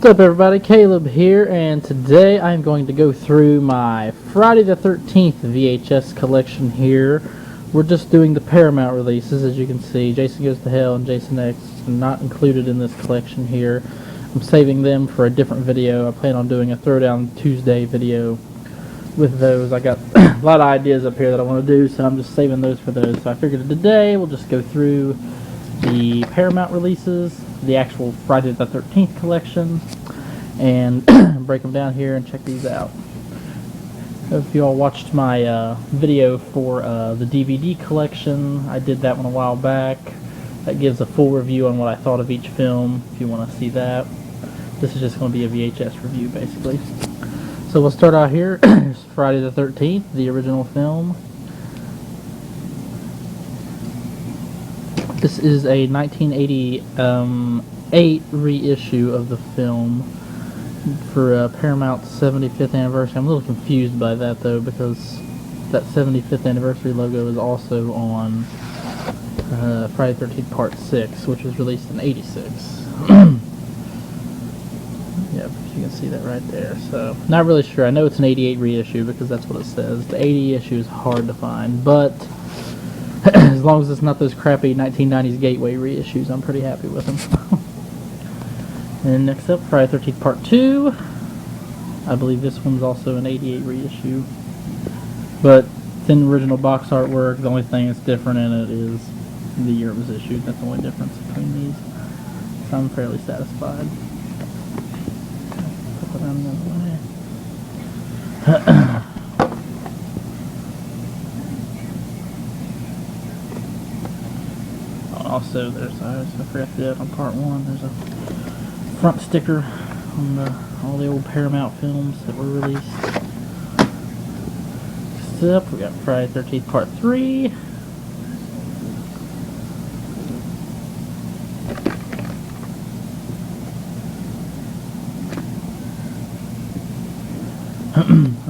What's up, everybody? Caleb here, and today I'm going to go through my Friday the 13th VHS collection here. We're just doing the Paramount releases, as you can see. Jason Goes to Hell and Jason X are not included in this collection here. I'm saving them for a different video. I plan on doing a Throwdown Tuesday video with those. I got a lot of ideas up here that I want to do, so I'm just saving those for those. So I figured today we'll just go through the Paramount releases, the actual Friday the 13th collection, and break them down here and check these out. If you all watched my video for the DVD collection, I did that one a while back. That gives a full review on what I thought of each film, if you want to see that. This is just going to be a VHS review, basically. So we'll start out here. Here's Friday the 13th, the original film. This is a 1988 reissue of the film for Paramount's 75th anniversary. I'm a little confused by that, though, because that 75th anniversary logo is also on Friday the 13th Part 6, which was released in 86. Yep, you can see that right there. So, not really sure. I know it's an 88 reissue because that's what it says. The 80 issue is hard to find, but as long as it's not those crappy 1990s Gateway reissues, I'm pretty happy with them. And next up, Friday the 13th Part 2. I believe this one's also an 88 reissue. But it's in original box artwork. The only thing that's different in it is the year it was issued. That's the only difference between these. So I'm fairly satisfied. Put that on the other way. Also, there's, I forgot to do that on Part 1, there's a front sticker on all the old Paramount films that were released. Next up, we got Friday the 13th Part 3. I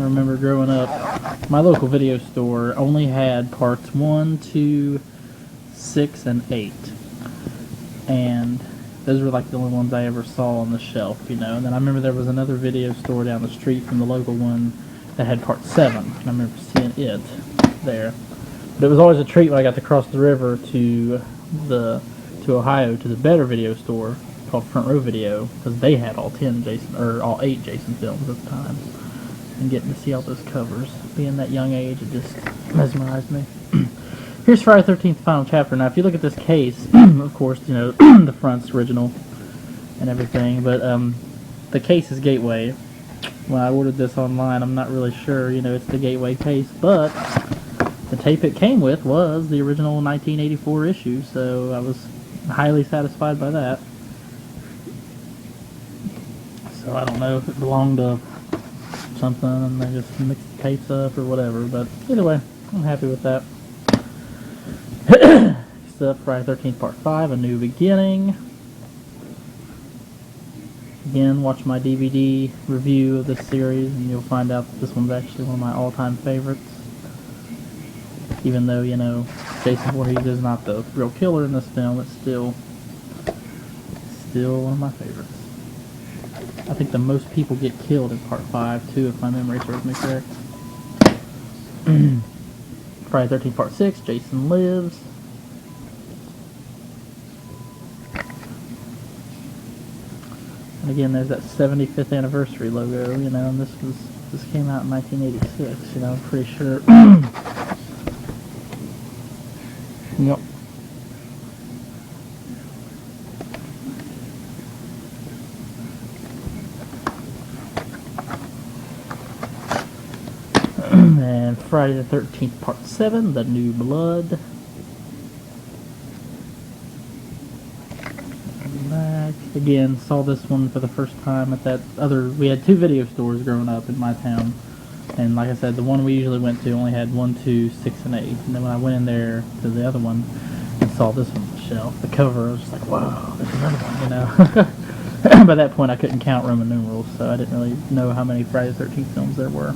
remember growing up, my local video store only had Parts 1, 2, 6, and 8, and those were like the only ones I ever saw on the shelf, you know. And then I remember there was another video store down the street from the local one that had Part 7, and I remember seeing it there. But it was always a treat when I got to cross the river to Ohio to the better video store called Front Row Video, because they had all 8 Jason films at the time, and getting to see all those covers. Being that young age, it just mesmerized me. Here's Friday the 13th Final Chapter. Now, if you look at this case, of course, you know, the front's original and everything, but the case is Gateway. When I ordered this online, I'm not really sure, you know, it's the Gateway case, but the tape it came with was the original 1984 issue, so I was highly satisfied by that. So I don't know if it belonged to something and they just mixed the tapes up or whatever, but either way, I'm happy with that. Next up, Friday the 13th Part 5, A New Beginning. Again, watch my DVD review of this series and you'll find out that this one's actually one of my all-time favorites. Even though, you know, Jason Voorhees is not the real killer in this film, it's still one of my favorites. I think the most people get killed in Part 5, too, if my memory serves me correct. Friday the 13th Part 6, Jason Lives. And again, there's that 75th anniversary logo, you know, and this came out in 1986, you know, I'm pretty sure. Yep. And Friday the 13th Part 7, The New Blood. Back. Again, saw this one for the first time at that other, we had 2 video stores growing up in my town. And like I said, the one we usually went to only had 1, 2, 6, and 8. And then when I went in there to the other one and saw this one on the shelf, the cover, I was just like, wow, there's another one, you know. By that point, I couldn't count Roman numerals, so I didn't really know how many Friday the 13th films there were.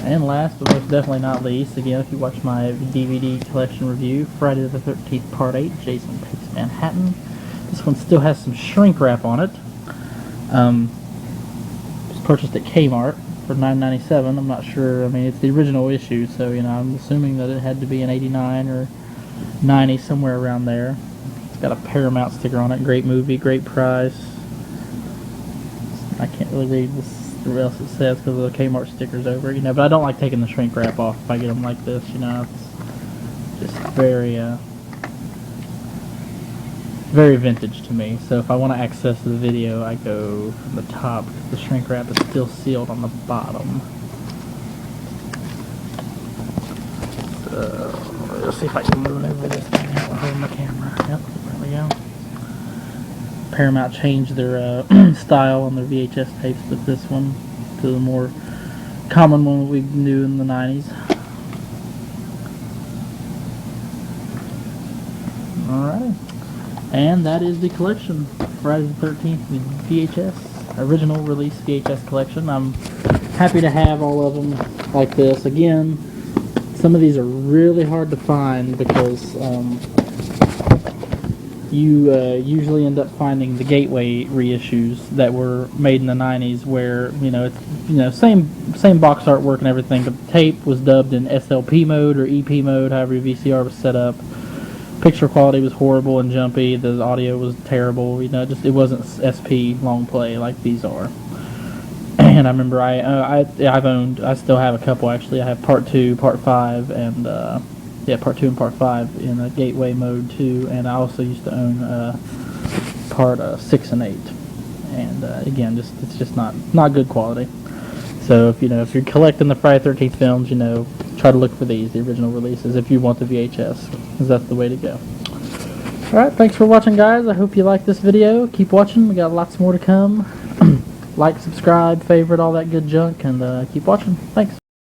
And last but most definitely not least, again, if you watch my DVD collection review, Friday the 13th Part 8, Jason Takes Manhattan. This one still has some shrink wrap on it. It was purchased at Kmart for $9.97. I'm not sure. I mean, it's the original issue, so you know, I'm assuming that it had to be an 89 or 90, somewhere around there. It's got a Paramount sticker on it. Great movie, great price. I can't really read what else it says because of the Kmart stickers over it, you know. But I don't like taking the shrink wrap off if I get them like this, you know. It's just very, very vintage to me. So if I want to access the video, I go from the top because the shrink wrap is still sealed on the bottom. So let's see if I can move over this thing out and hold my camera. Yep, there we go. Paramount changed their style on their VHS tapes with this one to the more common one we knew in the 90s. Alright, and that is the collection. Friday the 13th, the VHS, original release VHS collection. I'm happy to have all of them like this. Again, some of these are really hard to find because you usually end up finding the Gateway reissues that were made in the 90s, where it's same box artwork and everything, but the tape was dubbed in SLP mode or EP mode, however your VCR was set up. Picture quality was horrible and jumpy. The audio was terrible. You know, it wasn't SP long play like these are. And I remember I still have a couple actually. I have Part 2, Part 5, and Part 2 and Part 5 in a Gateway mode too, and I also used to own Part 6 and 8, and again, it's just not good quality. So if you're collecting the Friday 13th films, try to look for these, the original releases, if you want the VHS, because that's the way to go. Alright, thanks for watching, guys. I hope you liked this video. Keep watching, we got lots more to come. Like, subscribe, favorite, all that good junk, and keep watching. Thanks.